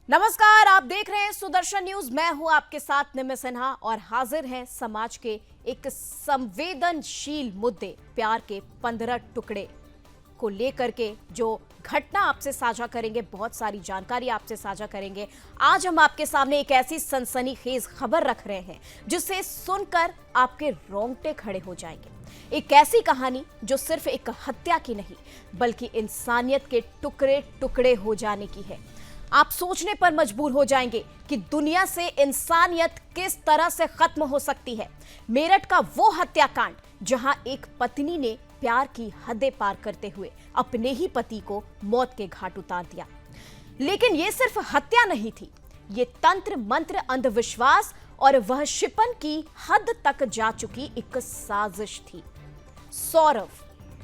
नमस्कार, आप देख रहे हैं सुदर्शन न्यूज। मैं हूं आपके साथ निम्न सिन्हा और हाजिर हैं समाज के एक संवेदनशील मुद्दे प्यार के 15 टुकड़े को लेकर के जो घटना आपसे साझा करेंगे। बहुत सारी जानकारी आपसे साझा करेंगे। आज हम आपके सामने एक ऐसी सनसनीखेज खबर रख रहे हैं जिसे सुनकर आपके रोंगटे खड़े हो जाएंगे। एक ऐसी कहानी जो सिर्फ एक हत्या की नहीं बल्कि इंसानियत के टुकड़े टुकड़े हो जाने की है। आप सोचने पर मजबूर हो जाएंगे कि दुनिया से इंसानियत किस तरह से खत्म हो सकती है। मेरठ का वो हत्याकांड जहां एक पत्नी ने प्यार की हदें पार करते हुए अपने ही पति को मौत के घाट उतार दिया। लेकिन यह सिर्फ हत्या नहीं थी, ये तंत्र मंत्र, अंधविश्वास और वह शिपन की हद तक जा चुकी एक साजिश थी। सौरव,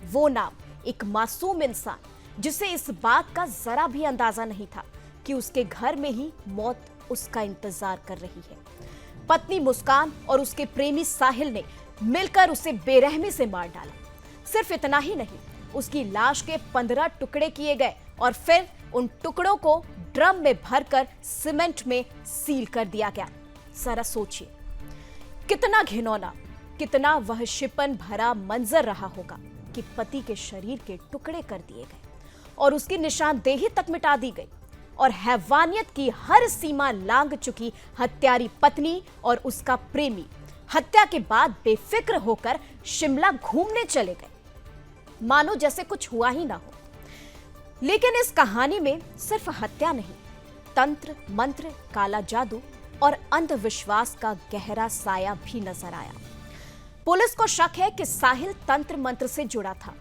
वो नाम, एक मासूम इंसान जिसे इस बात का जरा भी अंदाजा नहीं था कि उसके घर में ही मौत उसका इंतजार कर रही है। पत्नी मुस्कान और उसके प्रेमी साहिल ने मिलकर उसे बेरहमी से मार डाला। सिर्फ इतना ही नहीं, उसकी लाश के 15 टुकड़े किए गए और फिर उन टुकड़ों को ड्रम में भरकर सीमेंट में सील कर दिया गया। जरा सोचिए, कितना घिनौना, कितना वह शिपन भरा मंजर रहा होगा कि पति के शरीर के टुकड़े कर दिए गए और उसकी निशानदेही तक मिटा दी गई और हैवानियत की हर सीमा लांघ चुकी हत्यारी पत्नी और उसका प्रेमी हत्या के बाद बेफिक्र होकर शिमला घूमने चले गए, मानो जैसे कुछ हुआ ही ना हो। लेकिन इस कहानी में सिर्फ हत्या नहीं, तंत्र मंत्र, काला जादू और अंधविश्वास का गहरा साया भी नजर आया। पुलिस को शक है कि साहिल तंत्र मंत्र से जुड़ा था।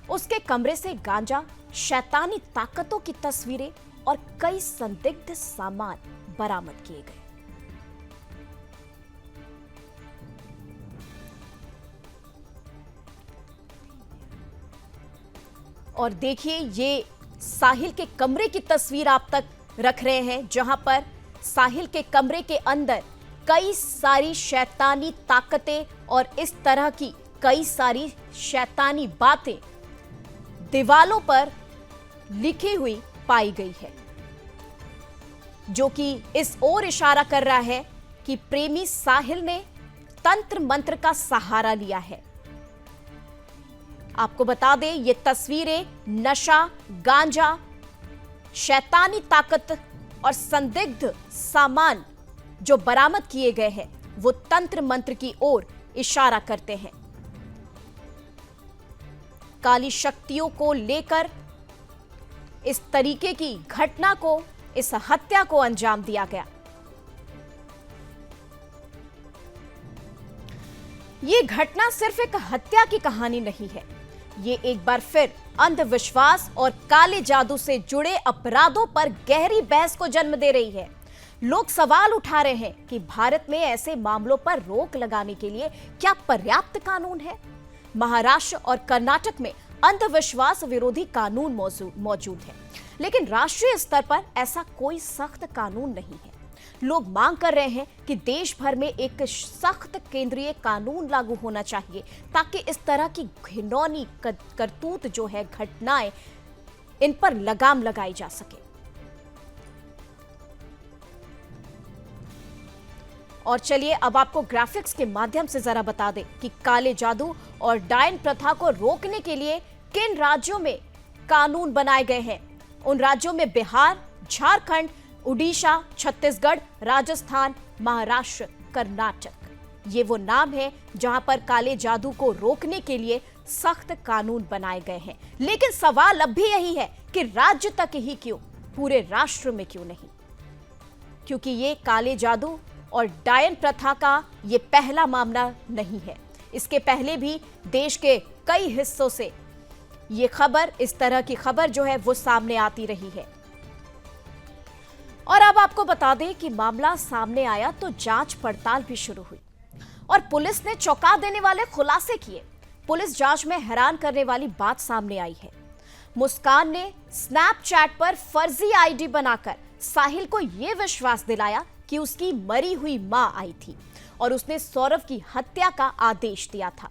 उसके कमरे से गांजा, शैतानी ताकतों की तस्वीरें और कई संदिग्ध सामान बरामद किए गए। और देखिए, ये साहिल के कमरे की तस्वीर आप तक रख रहे हैं, जहां पर साहिल के कमरे के अंदर कई सारी शैतानी ताकतें और इस तरह की कई सारी शैतानी बातें दीवालों पर लिखी हुई पाई गई है, जो कि इस ओर इशारा कर रहा है कि प्रेमी साहिल ने तंत्र मंत्र का सहारा लिया है। आपको बता दें, ये तस्वीरें नशा, गांजा, शैतानी ताकत और संदिग्ध सामान जो बरामद किए गए हैं वो तंत्र मंत्र की ओर इशारा करते हैं। काली शक्तियों को लेकर इस तरीके की घटना को, इस हत्या को अंजाम दिया गया। यह घटना सिर्फ एक हत्या की कहानी नहीं है, ये एक बार फिर अंधविश्वास और काले जादू से जुड़े अपराधों पर गहरी बहस को जन्म दे रही है। लोग सवाल उठा रहे हैं कि भारत में ऐसे मामलों पर रोक लगाने के लिए क्या पर्याप्त कानून है? महाराष्ट्र और कर्नाटक में अंधविश्वास विरोधी कानून मौजूद है, लेकिन राष्ट्रीय स्तर पर ऐसा कोई सख्त कानून नहीं है। लोग मांग कर रहे हैं कि देश भर में एक सख्त केंद्रीय कानून लागू होना चाहिए ताकि इस तरह की घिनौनी करतूत जो है, घटनाएं, इन पर लगाम लगाई जा सके। और चलिए अब आपको ग्राफिक्स के माध्यम से जरा बता दें कि काले जादू और डायन प्रथा को रोकने के लिए किन राज्यों में कानून बनाए गए हैं। उन राज्यों में बिहार, झारखंड, उड़ीसा, छत्तीसगढ़, राजस्थान, महाराष्ट्र, कर्नाटक, ये वो नाम है जहां पर काले जादू को रोकने के लिए सख्त कानून बनाए गए हैं। लेकिन सवाल अब भी यही है कि राज्य तक ही क्यों, पूरे राष्ट्र में क्यों नहीं? क्योंकि ये काले जादू और डायन प्रथा का ये पहला मामला नहीं है। इसके पहले भी देश के कई हिस्सों से ये खबर, इस तरह की खबर जो है वो सामने आती रही है। और अब आपको बता दें कि मामला सामने आया तो जांच पड़ताल भी शुरू हुई और पुलिस ने चौंका देने वाले खुलासे किए। पुलिस जांच में हैरान करने वाली बात सामने आई है। मुस्कान ने स्नैपचैट पर फर्जी आईडी बनाकर साहिल को यह विश्वास दिलाया कि उसकी मरी हुई मां आई थी और उसने सौरव की हत्या का आदेश दिया था।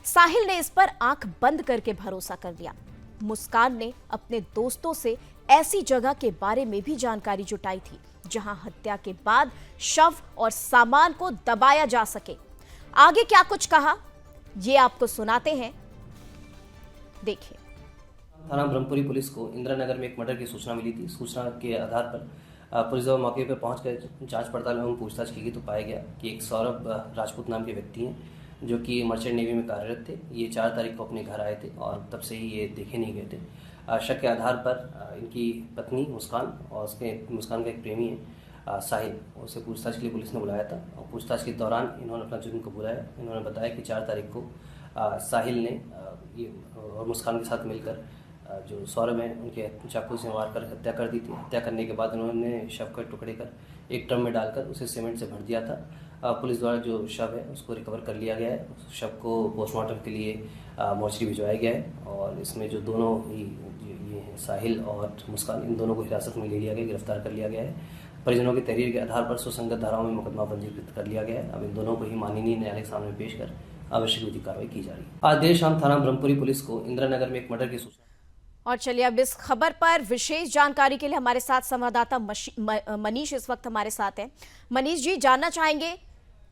साहिल ने इस पर आंख बंद करके भरोसा कर लिया। मुस्कान ने अपने दोस्तों से ऐसी जगह के बारे में भी जानकारी जुटाई थी जहां हत्या के बाद शव और सामान को दबाया जा सके। आगे क्या कुछ कहा ये आपको सुनाते हैं, देखिए। थाना ब्रह्मपुरी पुलिस को इंदिरा नगर में एक मर्डर की सूचना मिली थी। सूचना के आधार पर पुलिस जब मौके पर पहुंचकर जांच पड़ताल एवं पूछताछ की गई तो पाया गया कि एक सौरभ राजपूत नाम के व्यक्ति हैं जो कि मर्चेंट नेवी में कार्यरत थे। ये 4 तारीख को अपने घर आए थे और तब से ही ये देखे नहीं गए थे। शक के आधार पर इनकी पत्नी मुस्कान और उसके मुस्कान का एक प्रेमी है साहिल, उसे पूछताछ के लिए पुलिस ने बुलाया था और पूछताछ के दौरान इन्होंने अपना जुर्म कबूलाया। इन्होंने बताया कि 4 तारीख को साहिल ने ये और मुस्कान के साथ मिलकर जो सौरभ हैं उनके चाकू से मार कर हत्या कर दी थी। हत्या करने के बाद उन्होंने शव के टुकड़े कर एक ड्रम में डालकर उसे सीमेंट से भर दिया था। पुलिस द्वारा जो शव है उसको रिकवर कर लिया गया है। उस शव को पोस्टमार्टम के लिए मोर्चरी भिजवाया गया है और इसमें जो दोनों ही ये हैं साहिल और मुस्कान, इन दोनों को हिरासत में ले लिया गया, गिरफ्तार कर लिया गया है। परिजनों की तहरीर के आधार पर सुसंगत धाराओं में मुकदमा पंजीकृत कर लिया गया है। अब इन दोनों को ही माननीय न्यायालय के सामने पेश कर आवश्यक विधिक कार्रवाई की जा रही है। आज देर शाम थाना ब्रह्मपुरी पुलिस को इंदिरा नगर में एक मर्डर की सूचना। और चलिए अब इस खबर पर विशेष जानकारी के लिए हमारे साथ संवाददाता मनीष इस वक्त हमारे साथ हैं। मनीष जी, जानना चाहेंगे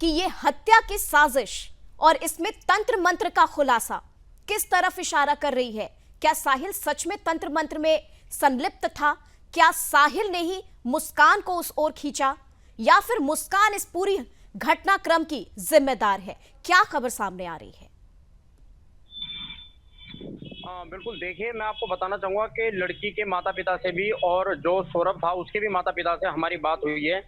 कि ये हत्या की साजिश और इसमें तंत्र मंत्र का खुलासा किस तरफ इशारा कर रही है? क्या साहिल सच में तंत्र मंत्र में संलिप्त था? क्या साहिल ने ही मुस्कान को उस ओर खींचा या फिर मुस्कान इस पूरी घटनाक्रम की जिम्मेदार है? क्या खबर सामने आ रही है? बिल्कुल, देखिए मैं आपको बताना चाहूंगा कि लड़की के माता पिता से भी और जो सौरभ था उसके भी माता पिता से हमारी बात हुई है।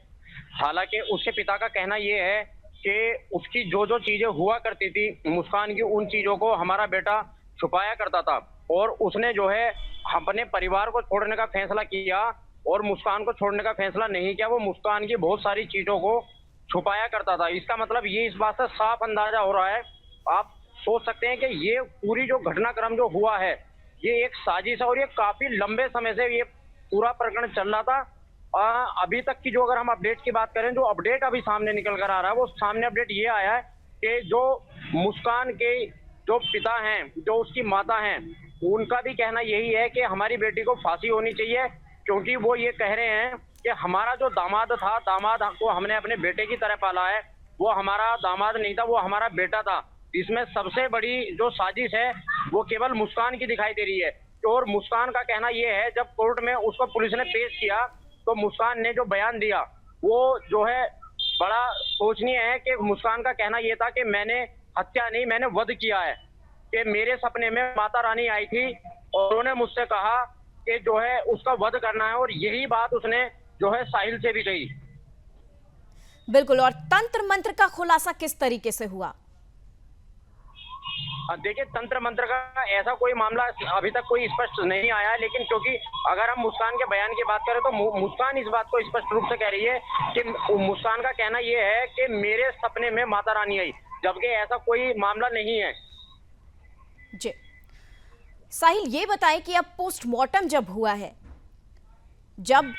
हालांकि उसके पिता का कहना ये है कि उसकी जो जो चीजें हुआ करती थी मुस्कान की, उन चीजों को हमारा बेटा छुपाया करता था और उसने जो है अपने परिवार को छोड़ने का फैसला किया और मुस्कान को छोड़ने का फैसला नहीं किया। वो मुस्कान की बहुत सारी चीजों को छुपाया करता था। इसका मतलब ये इस बात से साफ अंदाजा हो रहा है, आप सोच सकते हैं कि ये पूरी जो घटनाक्रम जो हुआ है ये एक साजिश है और ये काफी लंबे समय से ये पूरा प्रकरण चल रहा था। अभी तक की जो अगर हम अपडेट की बात करें, जो अपडेट अभी सामने निकल कर आ रहा है वो सामने अपडेट ये आया है कि जो मुस्कान के जो पिता हैं, जो उसकी माता हैं, उनका भी कहना यही है कि हमारी बेटी को फांसी होनी चाहिए, क्योंकि वो ये कह रहे हैं कि हमारा जो दामाद था, दामाद को हमने अपने बेटे की तरह पाला है, वो हमारा दामाद नहीं था, वो हमारा बेटा था। इसमें सबसे बड़ी जो साजिश है वो केवल मुस्कान की दिखाई दे रही है। और मुस्कान का कहना ये है, जब कोर्ट में उसको पुलिस ने पेश किया तो मुस्कान ने जो बयान दिया वो जो है बड़ा सोचनीय है कि मुस्कान का कहना ये था कि मैंने हत्या नहीं, मैंने वध किया है, कि मेरे सपने में माता रानी आई थी और उन्होंने मुझसे कहा कि जो है उसका वध करना है, और यही बात उसने जो है साहिल से भी कही। बिल्कुल, और तंत्र मंत्र का खुलासा किस तरीके से हुआ? देखिए, तंत्र मंत्र का ऐसा कोई मामला अभी तक कोई स्पष्ट नहीं आया है, लेकिन क्योंकि अगर हम मुस्कान के बयान की बात करें तो मुस्कान इस बात को स्पष्ट रूप से कह रही है कि मुस्कान का कहना यह है कि मेरे सपने में माता रानी आई, जबकि ऐसा कोई मामला नहीं है। जी साहिल, ये बताएं कि अब पोस्टमार्टम जब हुआ है, जब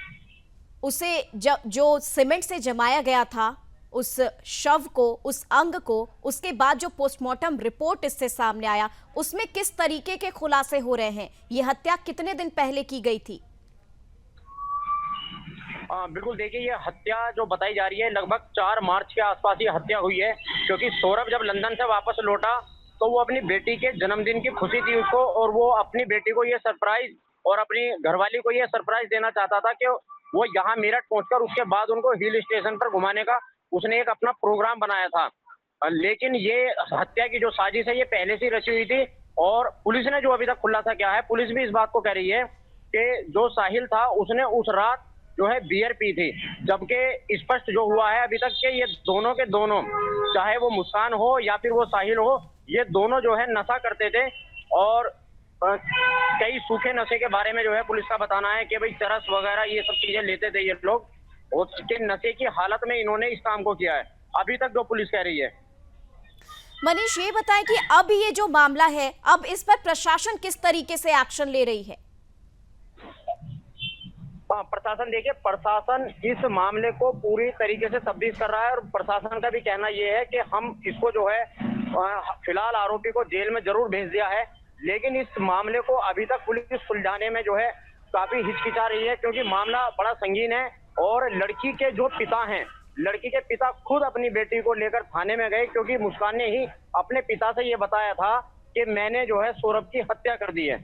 उसे जो सीमेंट से जमाया गया था उस शव को, उस अंग को, उसके बाद जो पोस्टमार्टम रिपोर्ट इससे सामने आया उसमें किस तरीके के खुलासे हो रहे हैं? ये हत्या कितने दिन पहले की गई थी? बिल्कुल, देखिए ये हत्या जो बताई जा रही है लगभग 4 मार्च के आसपास ये हत्या हुई है, क्योंकि सौरभ जब लंदन से वापस लौटा तो वो अपनी बेटी के जन्मदिन की खुशी थी उसको, और वो अपनी बेटी को ये सरप्राइज और अपनी घरवाली को ये सरप्राइज देना चाहता था कि वो यहाँ मेरठ पहुंचकर उसके बाद उनको हिल स्टेशन पर घुमाने का उसने एक अपना प्रोग्राम बनाया था। लेकिन ये हत्या की जो साजिश है ये पहले से रची हुई थी, और पुलिस ने जो अभी तक खुलासा किया है, पुलिस भी इस बात को कह रही है कि जो साहिल था उसने उस रात जो है बियर पी थी, जबकि स्पष्ट जो हुआ है अभी तक कि ये दोनों के दोनों, चाहे वो मुस्कान हो या फिर वो साहिल हो, ये दोनों जो है नशा करते थे। और कई सूखे नशे के बारे में जो है पुलिस का बताना है कि भाई चरस वगैरह ये सब चीजें लेते थे ये लोग, और उसके नशे की हालत में इन्होंने इस काम को किया है, अभी तक जो पुलिस कह रही है। मनीष, ये बताएं कि अब ये जो मामला है, अब इस पर प्रशासन किस तरीके से एक्शन ले रही है? प्रशासन, देखिए प्रशासन इस मामले को पूरी तरीके से तफ्तीश कर रहा है, और प्रशासन का भी कहना यह है कि हम इसको जो है फिलहाल आरोपी को जेल में जरूर भेज दिया है, लेकिन इस मामले को अभी तक पुलिस सुलझाने में जो है काफी हिचकिचा रही है, क्योंकि मामला बड़ा संगीन है और लड़की के जो पिता हैं, लड़की के पिता खुद अपनी बेटी को लेकर थाने में गए, क्योंकि मुस्कान ने ही अपने पिता से ये बताया था कि मैंने जो है सौरभ की हत्या कर दी है।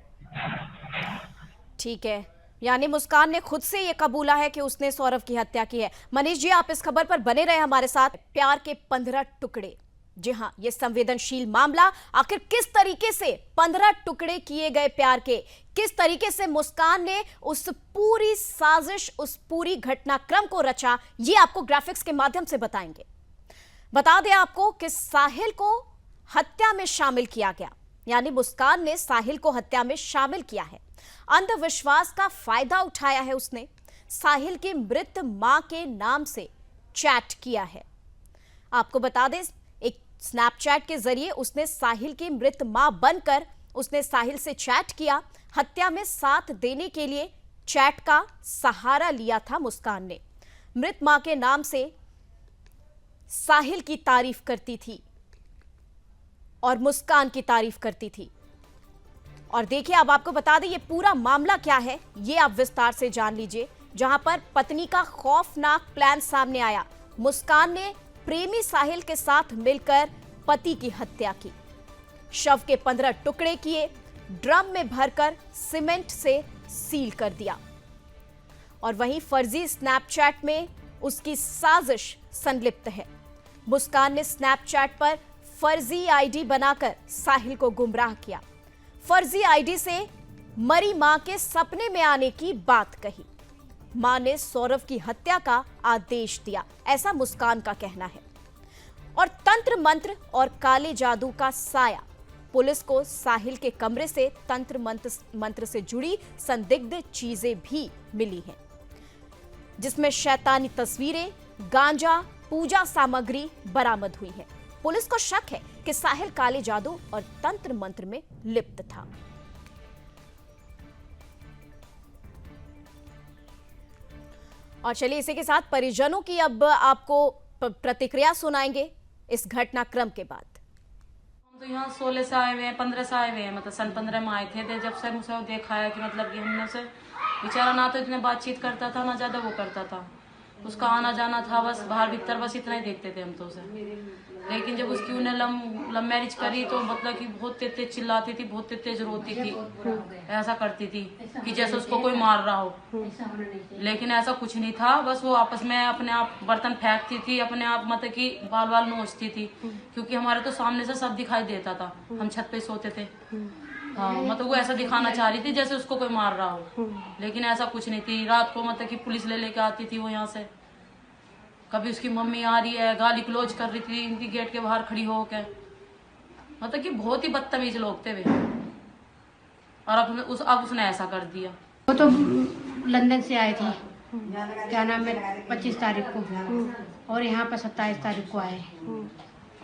ठीक है, यानी मुस्कान ने खुद से ये कबूला है कि उसने सौरभ की हत्या की है। मनीष जी, आप इस खबर पर बने रहे हमारे साथ। प्यार के 15 टुकड़े, जी हां, ये संवेदनशील मामला, आखिर किस तरीके से 15 टुकड़े किए गए प्यार के, किस तरीके से मुस्कान ने उस पूरी साजिश, उस पूरी घटनाक्रम को रचा, ये आपको ग्राफिक्स के माध्यम से बताएंगे। बता दें आपको कि साहिल को हत्या में शामिल किया गया, यानी मुस्कान ने साहिल को हत्या में शामिल किया है। अंधविश्वास का फायदा उठाया है उसने, साहिल की मृत मां के नाम से चैट किया है। आपको बता दें, एक स्नैपचैट के जरिए उसने साहिल की मृत मां बनकर उसने साहिल से चैट किया। हत्या में साथ देने के लिए चैट का सहारा लिया था मुस्कान ने। मृत मां के नाम से साहिल की तारीफ करती थी और मुस्कान की तारीफ करती थी। और देखिए, अब आपको बता दें ये पूरा मामला क्या है, ये आप विस्तार से जान लीजिए। जहां पर पत्नी का खौफनाक प्लान सामने आया, मुस्कान ने प्रेमी साहिल के साथ मिलकर पति की हत्या की। शव के 15 टुकड़े किए, ड्रम में भरकर सीमेंट से सील कर दिया। और वहीं फर्जी स्नैपचैट में उसकी साजिश संलिप्त है। मुस्कान ने स्नैपचैट पर फर्जी आईडी बनाकर साहिल को गुमराह किया। फर्जी आईडी से मरी मां के सपने में आने की बात कही। मां ने सौरभ की हत्या का आदेश दिया, ऐसा मुस्कान का कहना है। और तंत्र मंत्र और काले जादू का साया, पुलिस को साहिल के कमरे से तंत्र मंत्र से जुड़ी संदिग्ध चीजें भी मिली हैं, जिसमें शैतानी तस्वीरें, गांजा, पूजा सामग्री बरामद हुई है। पुलिस को शक है कि साहिल काले जादू और तंत्र मंत्र में लिप्त था। और चलिए इसी के साथ परिजनों की अब आपको प्रतिक्रिया सुनाएंगे इस घटनाक्रम के बाद। हम तो यहाँ 16 से आए हुए हैं, 15 से आए हुए हैं, मतलब सन 15 में आए थे। जब से मुझे देखा है कि मतलब कि हमने से बेचारा ना तो इतने बातचीत करता था, ना ज्यादा वो करता था। उसका आना जाना था, बस बाहर भीतर, बस इतना ही देखते थे हम तो उसे। लेकिन जब उसकी उन्हें लव मैरिज करी तो मतलब कि बहुत तेज चिल्लाती थी, बहुत तेज रोती थी, ऐसा करती थी कि जैसे उसको कोई मार रहा हो। लेकिन ऐसा कुछ नहीं था, बस वो आपस में अपने आप बर्तन फेंकती थी, अपने आप मतलब कि बाल बाल नोचती थी, क्योंकि हमारे तो सामने से सब दिखाई देता था, हम छत पे सोते थे। हाँ, मतलब वो ऐसा दिखाना चाह रही थी जैसे उसको कोई मार रहा हो, लेकिन ऐसा कुछ नहीं थी। रात को मतलब कि पुलिस ले लेके आती थी वो यहाँ से। कभी उसकी मम्मी आ रही है, गाली क्लोज कर रही थी इनकी गेट के बाहर खड़ी होके, मतलब कि बहुत ही बदतमीज लोग थे वे। और अब उसने ऐसा कर दिया। वो तो लंदन से आए थे, क्या नाम है, 25 तारीख को, और यहाँ पर 27 तारीख को आए।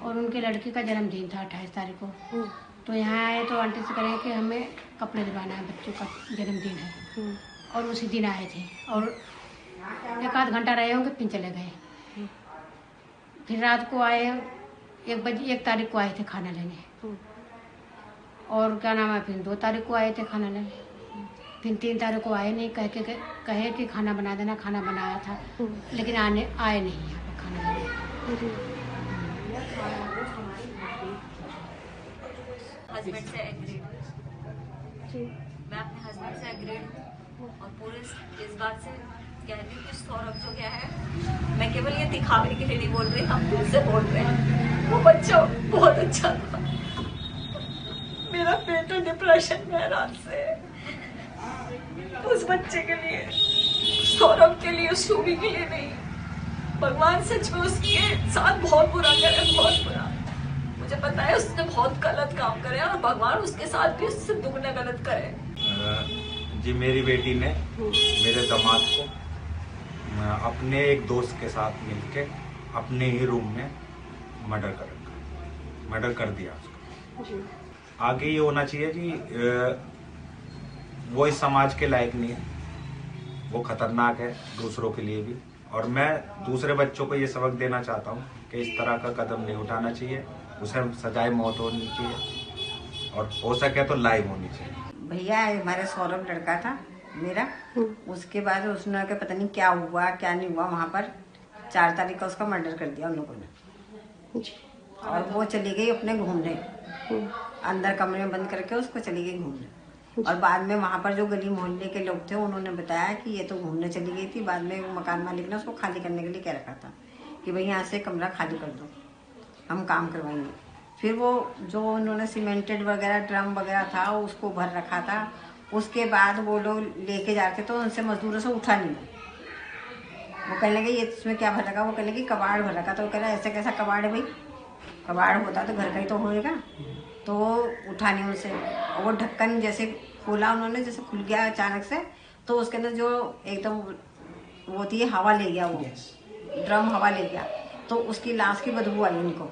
और उनके लड़की का जन्मदिन था 28 तारीख को। तो यहाँ आए तो आंटी से करें कि हमें कपड़े दिलवाना है, बच्चों का जन्मदिन है। और उसी दिन आए थे और 1 आध घंटा रहे होंगे, फिर चले गए। फिर रात को आए, 1 तारीख को आए थे खाना लेने। और क्या नाम है, फिर 2 तारीख को आए थे खाना लेने। फिर 3 तारीख को आए नहीं, कहे कि खाना बना देना, खाना बनाया था, लेकिन आए नहीं यहाँ पर खाना लेने। हस्बैंड से एग्रीड, मैं अपने हस्बैंड से एग्रीड हूँ और पूरे इस बात से कह रही हूँ कि सौरभ जो क्या है, मैं केवल ये दिखावे के लिए नहीं बोल रही, हम दिल से बोल रहे हैं। वो बच्चा बहुत अच्छा था। मेरा बेटा डिप्रेशन में है रात से। उस बच्चे के लिए, सौरभ के लिए, सुमी के लिए नहीं, भगवान सच में उसके साथ बहुत बुरा करे, बहुत बुरा। मुझे पता है उसने बहुत गलत काम करे और भगवान उसके साथ भी उससे दुगना गलत करे। जी, मेरी बेटी ने मेरे दामाद को अपने एक दोस्त के साथ मिलके अपने ही रूम में मर्डर कर दिया उसका। आगे ये होना चाहिए जी, वो इस समाज के लायक नहीं है, वो खतरनाक है दूसरों के लिए भी। और मैं दूसरे बच्चों को ये सबक देना चाहता हूँ कि इस तरह का कदम नहीं उठाना चाहिए, उसे सजाए मौत होनी चाहिए और हो सके तो लाइव होनी चाहिए। भैया हमारा सौरभ लड़का था, मेरा। उसके बाद उसने के पता नहीं क्या हुआ क्या नहीं हुआ, वहाँ पर 4 तारीख का उसका मर्डर कर दिया उन लोगों ने। और वो चली गई अपने घूमने, अंदर कमरे में बंद करके उसको चली गई घूमने। और बाद में वहाँ पर जो गली मोहल्ले के लोग थे उन्होंने बताया कि ये तो घूमने चली गई थी। बाद में मकान मालिक ने उसको खाली करने के लिए कह रखा था कि भाई यहाँ से कमरा खाली कर दो, हम काम करवाएंगे। फिर वो जो उन्होंने सीमेंटेड वगैरह ड्रम वगैरह था उसको भर रखा था। उसके बाद वो लोग लेके जाते तो उनसे मजदूरों से उठा नहीं। वो कहने लगे ये इसमें क्या भर रखा, वो कहने लगे कबाड़ भर रखा। तो वो कह रहा ऐसा कैसा कबाड़ है भाई, कबाड़ होता तो घर का ही तो होएगा। तो उठा नहीं उनसे। और वो ढक्कन जैसे खोला उन्होंने, जैसे खुल गया अचानक से, तो उसके अंदर जो एकदम वो होती है हवा ले गया, वो ड्रम हवा ले गया। तो उसकी लाश की बदबू आई उनको।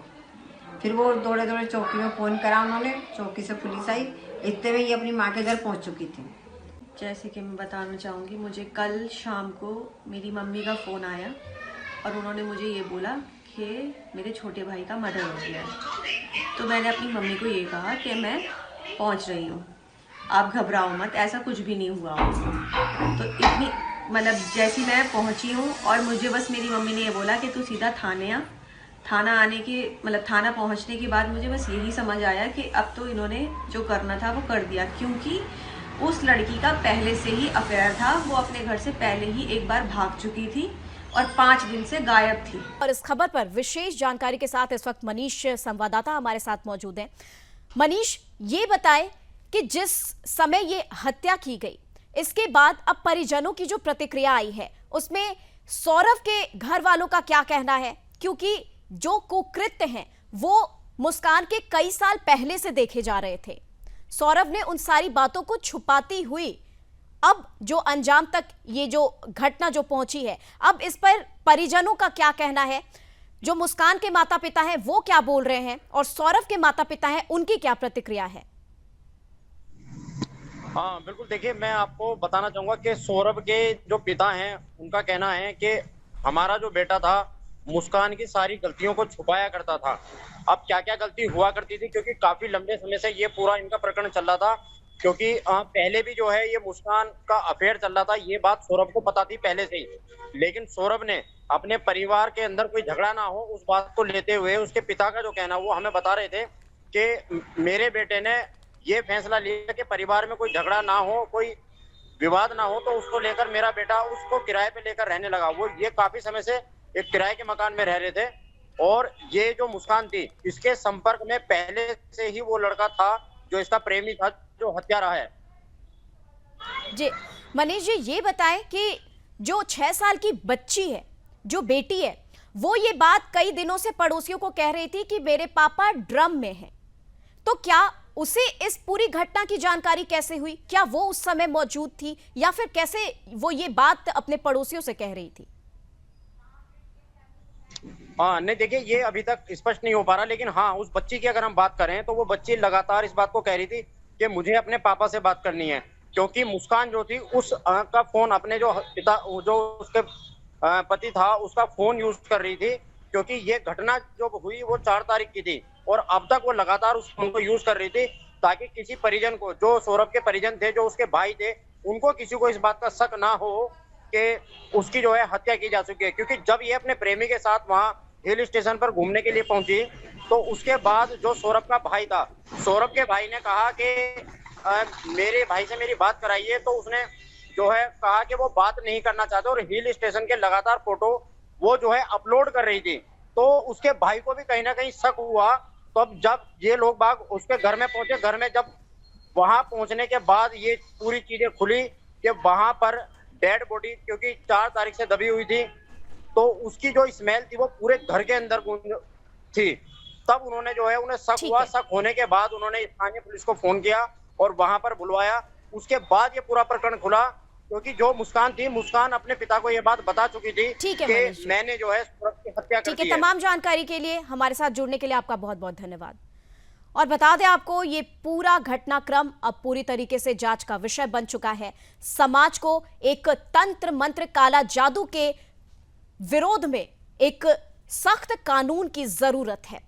फिर वो दौड़े दौड़े चौकी में फ़ोन करा उन्होंने, चौकी से पुलिस आई। इतने में ही अपनी माँ के घर पहुँच चुकी थी। जैसे कि मैं बताना चाहूँगी, मुझे कल शाम को मेरी मम्मी का फ़ोन आया और उन्होंने मुझे ये बोला कि मेरे छोटे भाई का मर्डर हो गया है। तो मैंने अपनी मम्मी को ये कहा कि मैं पहुँच रही हूँ, आप घबराओ मत, ऐसा कुछ भी नहीं हुआ उसको। तो इतनी मतलब जैसी मैं पहुँची हूँ और मुझे बस मेरी मम्मी ने ये बोला कि तू सीधा थाने आ। थाना आने के मतलब थाना पहुँचने के बाद मुझे बस यही समझ आया कि अब तो इन्होंने जो करना था वो कर दिया, क्योंकि उस लड़की का पहले से ही अफेयर था। वो अपने घर से पहले ही एक बार भाग चुकी थी और 5 दिन से गायब थी। और इस खबर पर विशेष जानकारी के साथ इस वक्त मनीष संवाददाता हमारे साथ मौजूद हैं। मनीष, ये बताएं कि जिस समय ये हत्या की गई, इसके बाद अब परिजनों की जो प्रतिक्रिया आई है उसमें सौरभ के घर वालों का क्या कहना है? क्योंकि जो कुकृत्य हैं वो मुस्कान के कई साल पहले से देखे जा रहे थे। सौरभ ने उन सारी बातों को छुपाती हुई अब जो अंजाम तक ये जो घटना जो पहुंची है, अब इस पर परिजनों का क्या कहना है? जो मुस्कान के माता पिता हैं वो क्या बोल रहे हैं और सौरभ के माता पिता हैं उनकी क्या प्रतिक्रिया है? हाँ बिल्कुल, देखिए मैं आपको बताना चाहूंगा कि सौरभ के जो पिता हैं उनका कहना है कि हमारा जो बेटा था मुस्कान की सारी गलतियों को छुपाया करता था। अब क्या क्या गलती हुआ करती थी, क्योंकि काफी लंबे समय से ये पूरा इनका प्रकरण चल रहा था, क्योंकि पहले भी जो है ये मुस्कान का अफेयर चल रहा था। ये बात सौरभ को पता थी पहले से ही, लेकिन सौरभ ने अपने परिवार के अंदर कोई झगड़ा ना हो उस बात को लेते हुए उसके पिता का जो कहना वो हमें बता रहे थे कि मेरे बेटे ने ये फैसला लिया कि परिवार में कोई झगड़ा ना हो, कोई विवाद ना हो, तो उसको लेकर मेरा बेटा उसको किराए पे लेकर रहने लगा। वो ये काफी समय से एक किराए के मकान में रह रहे थे और ये जो मुस्कान थी इसके संपर्क में पहले से ही वो लड़का था जो इसका प्रेमी था, जो हत्यारा है। जी मनीष जी, ये बताएं कि जो 6 साल की बच्ची है, जो बेटी है, वो ये बात कई दिनों से पड़ोसियों को कह रही थी कि मेरे पापा ड्रम में हैं। तो क्या उसे इस पूरी घटना की जानकारी कैसे हुई? क्या वो उस समय मौजूद थी या फिर कैसे वो ये बात अपने पड़ोसियों से कह रही थी? हाँ नहीं, देखिए ये अभी तक स्पष्ट नहीं हो पा रहा, लेकिन हाँ उस बच्ची की अगर हम बात करें तो वो बच्ची लगातार इस बात को कह रही थी कि मुझे अपने पापा से बात करनी है, क्योंकि मुस्कान जो थी उस का फोन अपने जो पिता जो उसके पति था उसका फोन यूज कर रही थी, क्योंकि ये घटना जो हुई वो 4 तारीख की थी और अब तक वो लगातार उस फोन को यूज कर रही थी ताकि किसी परिजन को, जो सौरभ के परिजन थे, जो उसके भाई थे, उनको किसी को इस बात का शक ना हो कि उसकी जो है हत्या की जा चुकी है। क्योंकि जब ये अपने प्रेमी के साथ वहाँ हिल स्टेशन पर घूमने के लिए पहुंची तो उसके बाद जो सौरभ का भाई था, सौरभ के भाई ने कहा कि मेरे भाई से मेरी बात कराइए, तो उसने जो है कहा कि वो बात नहीं करना चाहते और हिल स्टेशन के लगातार फोटो वो जो है अपलोड कर रही थी। तो उसके भाई को भी कहीं ना कहीं शक हुआ। तो अब जब ये लोग बाग उसके घर में पहुंचे, घर में जब वहां पहुंचने के बाद ये पूरी चीजें खुली कि वहां पर डेड बॉडी, क्योंकि 4 तारीख से दबी हुई थी, तो उसकी जो स्मेल थी वो पूरे घर के अंदर थी। तब उन्होंने जो है उन्हें शक हुआ। शक होने के बाद उन्होंने स्थानीय पुलिस को फोन किया और वहां पर बुलवाया। उसके बाद ये पूरा प्रकरण खुला, क्योंकि जो मुस्कान थी, मुस्कान अपने पिता को ये बात बता चुकी थी कि मैंने जो है सौरभ की हत्या कर दी है। तमाम जानकारी के लिए, हमारे साथ जुड़ने के लिए आपका बहुत बहुत धन्यवाद। और बता दें आपको, ये पूरा घटनाक्रम अब पूरी तरीके से जांच का विषय बन चुका है। समाज को एक तंत्र मंत्र काला जादू के विरोध में एक सख्त कानून की जरूरत है।